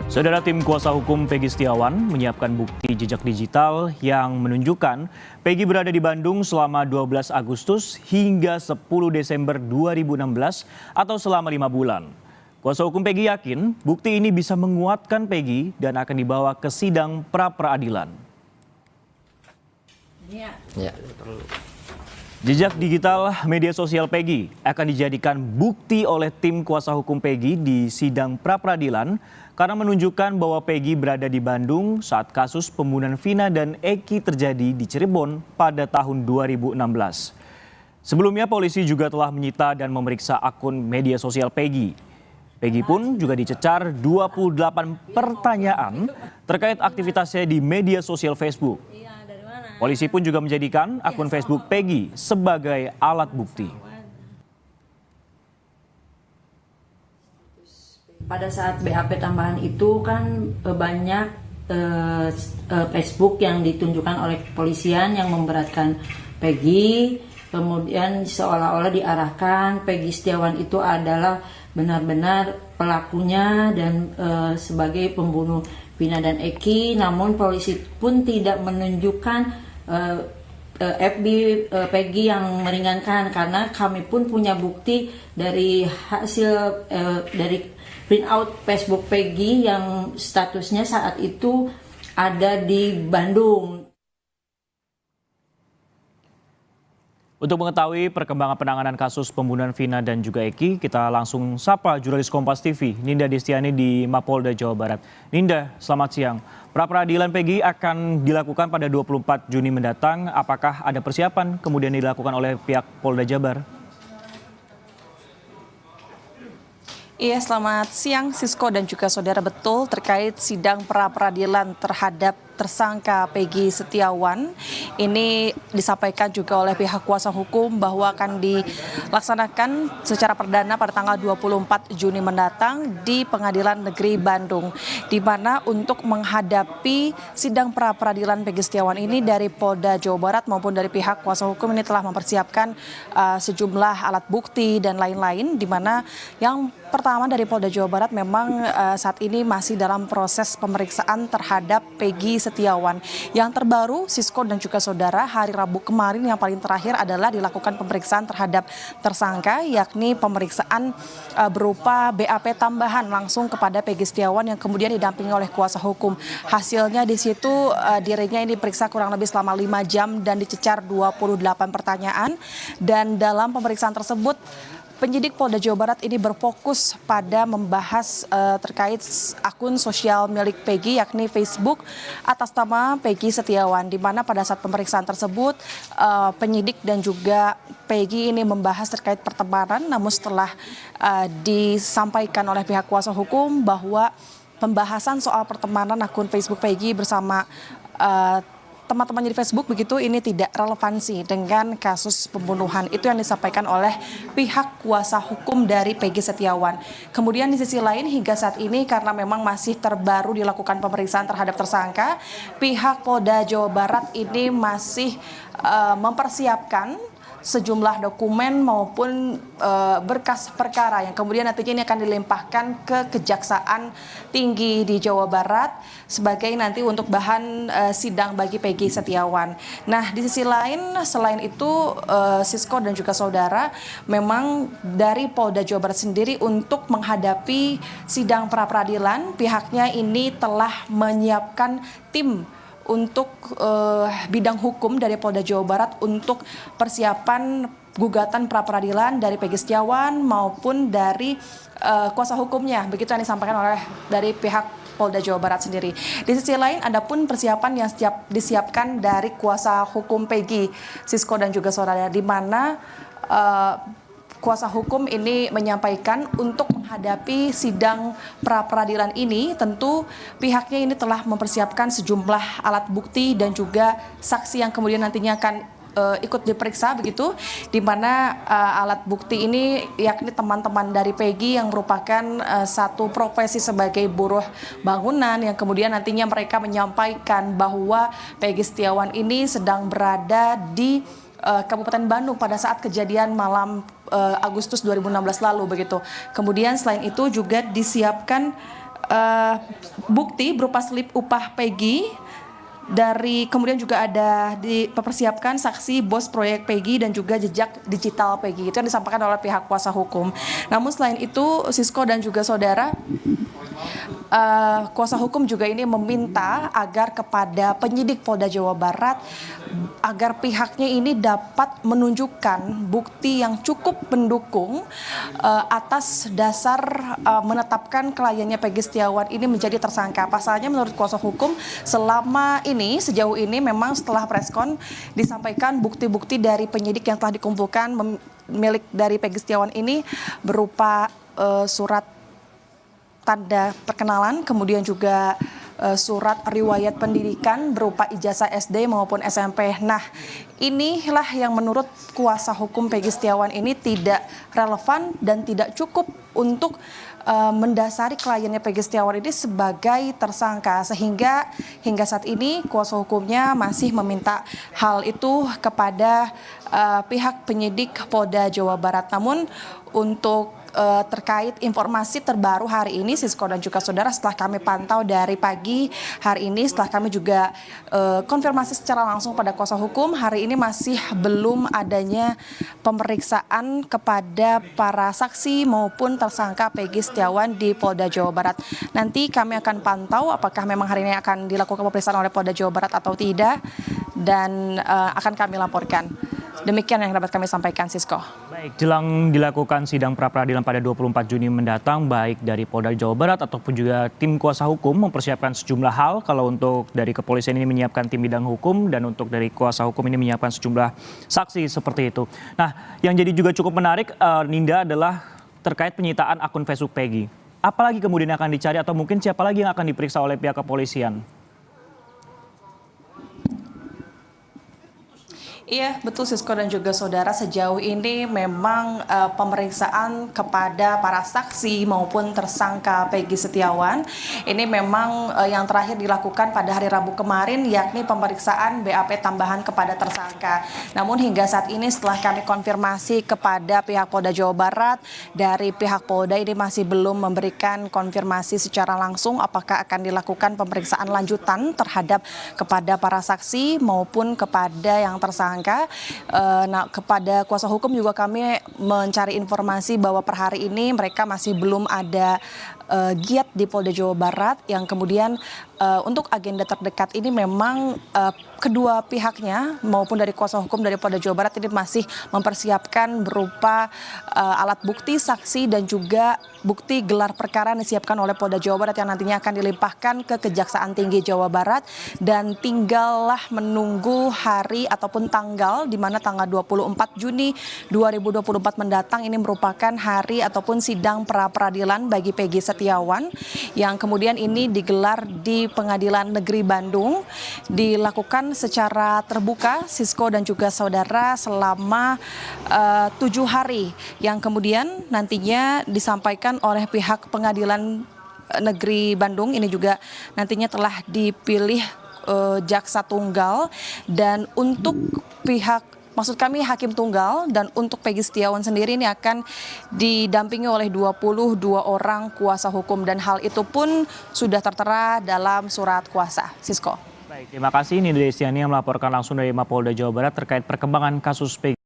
Saudara, tim kuasa hukum Peggy Setiawan menyiapkan bukti jejak digital yang menunjukkan Peggy berada di Bandung selama 12 Agustus hingga 10 Desember 2016 atau selama 5 bulan. Kuasa hukum Peggy yakin bukti ini bisa menguatkan Peggy dan akan dibawa ke sidang pra-peradilan. Jejak digital media sosial Peggy akan dijadikan bukti oleh tim kuasa hukum Peggy di sidang pra-peradilan karena menunjukkan bahwa Peggy berada di Bandung saat kasus pembunuhan Vina dan Eki terjadi di Cirebon pada tahun 2016. Sebelumnya polisi juga telah menyita dan memeriksa akun media sosial Peggy. Peggy pun juga dicecar 28 pertanyaan terkait aktivitasnya di media sosial Facebook. Polisi pun juga menjadikan akun Facebook Peggy sebagai alat bukti. Pada saat BAP tambahan itu kan banyak Facebook yang ditunjukkan oleh kepolisian yang memberatkan Peggy. Kemudian seolah-olah diarahkan Peggy Setiawan itu adalah benar-benar pelakunya dan sebagai pembunuh Vina dan Eki. Namun polisi pun tidak menunjukkan FB Peggy yang meringankan karena kami pun punya bukti dari hasil dari print out Facebook Peggy yang statusnya saat itu ada di Bandung. Untuk mengetahui perkembangan penanganan kasus pembunuhan Vina dan juga Eki, kita langsung sapa jurnalis Kompas TV, Ninda Destiani di Mapolda Jawa Barat. Ninda, selamat siang. Pra-peradilan Peggy akan dilakukan pada 24 Juni mendatang. Apakah ada persiapan kemudian dilakukan oleh pihak Polda Jabar? Iya, selamat siang Sisko dan juga saudara. Betul, terkait sidang pra-peradilan terhadap tersangka Peggy Setiawan. Ini disampaikan juga oleh pihak kuasa hukum bahwa akan dilaksanakan secara perdana pada tanggal 24 Juni mendatang di Pengadilan Negeri Bandung. Di mana untuk menghadapi sidang pra-peradilan Peggy Setiawan ini dari Polda Jawa Barat maupun dari pihak kuasa hukum ini telah mempersiapkan sejumlah alat bukti dan lain-lain. Di mana yang pertama dari Polda Jawa Barat memang saat ini masih dalam proses pemeriksaan terhadap Peggy Setiawan. Yang terbaru, Sisko dan juga saudara, hari Rabu kemarin yang paling terakhir adalah dilakukan pemeriksaan terhadap tersangka, yakni pemeriksaan berupa BAP tambahan langsung kepada Peggy Setiawan yang kemudian didampingi oleh kuasa hukum. Hasilnya di situ dirinya ini diperiksa kurang lebih selama 5 jam dan dicecar 28 pertanyaan. Dan dalam pemeriksaan tersebut, penyidik Polda Jawa Barat ini berfokus pada membahas terkait akun sosial milik Peggy, yakni Facebook atas nama Peggy Setiawan, di mana pada saat pemeriksaan tersebut penyidik dan juga Peggy ini membahas terkait pertemanan, namun setelah disampaikan oleh pihak kuasa hukum bahwa pembahasan soal pertemanan akun Facebook Peggy bersama teman-temannya di Facebook begitu ini tidak relevansi dengan kasus pembunuhan. Itu yang disampaikan oleh pihak kuasa hukum dari Peggy Setiawan. Kemudian di sisi lain hingga saat ini karena memang masih terbaru dilakukan pemeriksaan terhadap tersangka, pihak Polda Jawa Barat ini masih mempersiapkan sejumlah dokumen maupun berkas perkara yang kemudian nantinya ini akan dilimpahkan ke Kejaksaan Tinggi di Jawa Barat sebagai nanti untuk bahan sidang bagi Peggy Setiawan. Nah, di sisi lain selain itu Sisko dan juga saudara, memang dari Polda Jawa Barat sendiri untuk menghadapi sidang pra-peradilan pihaknya ini telah menyiapkan tim untuk bidang hukum dari Polda Jawa Barat untuk persiapan gugatan pra-peradilan dari Peggy Setiawan maupun dari kuasa hukumnya. Begitu yang disampaikan oleh dari pihak Polda Jawa Barat sendiri. Di sisi lain ada pun persiapan yang disiapkan dari kuasa hukum Peggy, Sisko dan juga saudara, di mana kuasa hukum ini menyampaikan untuk menghadapi sidang pra-peradilan ini tentu pihaknya ini telah mempersiapkan sejumlah alat bukti dan juga saksi yang kemudian nantinya akan ikut diperiksa begitu, di mana alat bukti ini yakni teman-teman dari Peggy yang merupakan satu profesi sebagai buruh bangunan yang kemudian nantinya mereka menyampaikan bahwa Peggy Setiawan ini sedang berada di Kabupaten Bandung pada saat kejadian malam Agustus 2016 lalu begitu. Kemudian selain itu juga disiapkan bukti berupa slip upah Peggy. Kemudian juga ada dipersiapkan saksi bos proyek Peggy dan juga jejak digital Peggy. Itu yang disampaikan oleh pihak kuasa hukum. Namun selain itu, Sisko dan juga saudara, kuasa hukum juga ini meminta agar kepada penyidik Polda Jawa Barat agar pihaknya ini dapat menunjukkan bukti yang cukup mendukung atas dasar menetapkan kliennya Peggy Setiawan ini menjadi tersangka. Pasalnya menurut kuasa hukum sejauh ini memang setelah preskon disampaikan bukti-bukti dari penyidik yang telah dikumpulkan milik dari Peggy Setiawan ini berupa surat tanda perkenalan, kemudian juga surat riwayat pendidikan berupa ijazah SD maupun SMP. Nah, inilah yang menurut kuasa hukum Peggy Setiawan ini tidak relevan dan tidak cukup untuk mendasari kliennya Peggy Setiawan ini sebagai tersangka, sehingga hingga saat ini kuasa hukumnya masih meminta hal itu kepada pihak penyidik Polda Jawa Barat. Namun untuk terkait informasi terbaru hari ini, Sisko dan juga saudara, setelah kami pantau dari pagi hari ini, setelah kami juga konfirmasi secara langsung pada kuasa hukum, hari ini masih belum adanya pemeriksaan kepada para saksi maupun tersangka Peggy Setiawan di Polda Jawa Barat. Nanti kami akan pantau apakah memang hari ini akan dilakukan pemeriksaan oleh Polda Jawa Barat atau tidak, dan akan kami laporkan. Demikian yang dapat kami sampaikan, Sisko. Baik, jelang dilakukan sidang pra-peradilan pada 24 Juni mendatang, baik dari Polda Jawa Barat ataupun juga tim kuasa hukum mempersiapkan sejumlah hal. Kalau untuk dari kepolisian ini menyiapkan tim bidang hukum, dan untuk dari kuasa hukum ini menyiapkan sejumlah saksi seperti itu. Nah, yang jadi juga cukup menarik, Ninda, adalah terkait penyitaan akun Facebook Peggy. Apalagi kemudian akan dicari atau mungkin siapa lagi yang akan diperiksa oleh pihak kepolisian? Iya, betul Sisko dan juga saudara, sejauh ini memang pemeriksaan kepada para saksi maupun tersangka Peggy Setiawan ini memang yang terakhir dilakukan pada hari Rabu kemarin, yakni pemeriksaan BAP tambahan kepada tersangka. Namun hingga saat ini setelah kami konfirmasi kepada pihak Polda Jawa Barat, dari pihak Polda ini masih belum memberikan konfirmasi secara langsung apakah akan dilakukan pemeriksaan lanjutan terhadap kepada para saksi maupun kepada yang tersangka. Nah, kepada kuasa hukum juga kami mencari informasi bahwa per hari ini mereka masih belum ada giat di Polda Jawa Barat, yang kemudian untuk agenda terdekat ini memang kedua pihaknya maupun dari kuasa hukum dari Polda Jawa Barat ini masih mempersiapkan berupa alat bukti, saksi, dan juga bukti gelar perkara yang disiapkan oleh Polda Jawa Barat yang nantinya akan dilimpahkan ke Kejaksaan Tinggi Jawa Barat, dan tinggallah menunggu hari ataupun tanggal di mana tanggal 24 Juni 2024 mendatang ini merupakan hari ataupun sidang pra-peradilan bagi Peggy Setiawan, yang kemudian ini digelar di Pengadilan Negeri Bandung, dilakukan secara terbuka, Sisko dan juga saudara, selama 7 hari, yang kemudian nantinya disampaikan oleh pihak Pengadilan Negeri Bandung ini juga nantinya telah dipilih jaksa tunggal, dan untuk maksud kami hakim tunggal, dan untuk Peggy Setiawan sendiri ini akan didampingi oleh 22 orang kuasa hukum, dan hal itu pun sudah tertera dalam surat kuasa. Sisko. Baik, terima kasih. Ninda Destiani yang melaporkan langsung dari Mapolda Jawa Barat terkait perkembangan kasus Peggy.